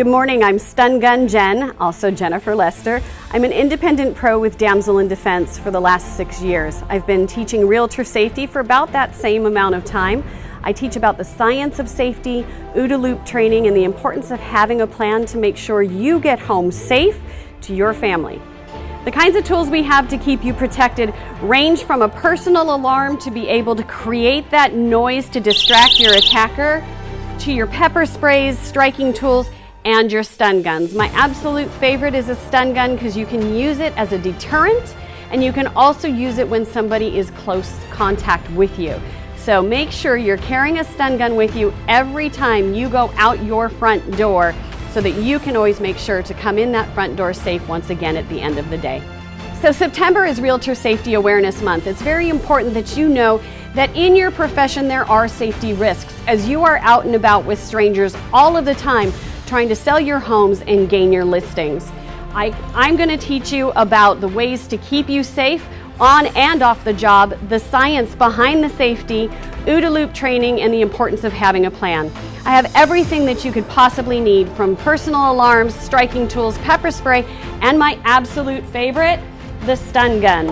Good morning, I'm Stun Gun Jen, also Jennifer Lester. I'm an independent pro with Damsel in Defense for the last 6 years. I've been teaching realtor safety for about that same amount of time. I teach about the science of safety, OODA loop training, and the importance of having a plan to make sure you get home safe to your family. The kinds of tools we have to keep you protected range from a personal alarm to be able to create that noise to distract your attacker, to your pepper sprays, striking tools, and your stun guns. My absolute favorite is a stun gun because you can use it as a deterrent, and you can also use it when somebody is close contact with you. So make sure you're carrying a stun gun with you every time you go out your front door so that you can always make sure to come in that front door safe once again at the end of the day. So September is Realtor Safety Awareness Month. It's very important that you know that in your profession there are safety risks as you are out and about with strangers all of the time trying to sell your homes and gain your listings. I'm going to teach you about the ways to keep you safe on and off the job, the science behind the safety, OODA loop training, and the importance of having a plan. I have everything that you could possibly need, from personal alarms, striking tools, pepper spray, and my absolute favorite, the stun gun.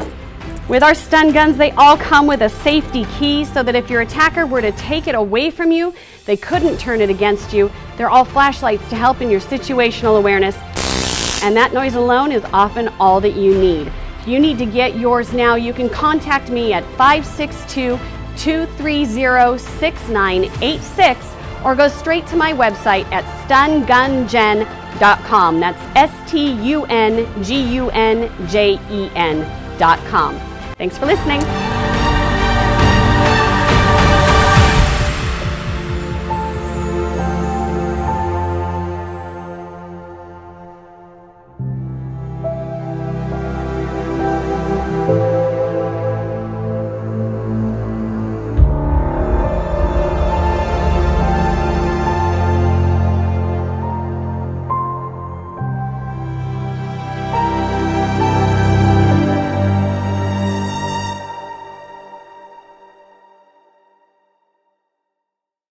With our stun guns, they all come with a safety key so that if your attacker were to take it away from you, they couldn't turn it against you. They're all flashlights to help in your situational awareness, and that noise alone is often all that you need. If you need to get yours now, you can contact me at 562-230-6986 or go straight to my website at stungungen.com. That's STUNGUNGEN.com. Thanks for listening.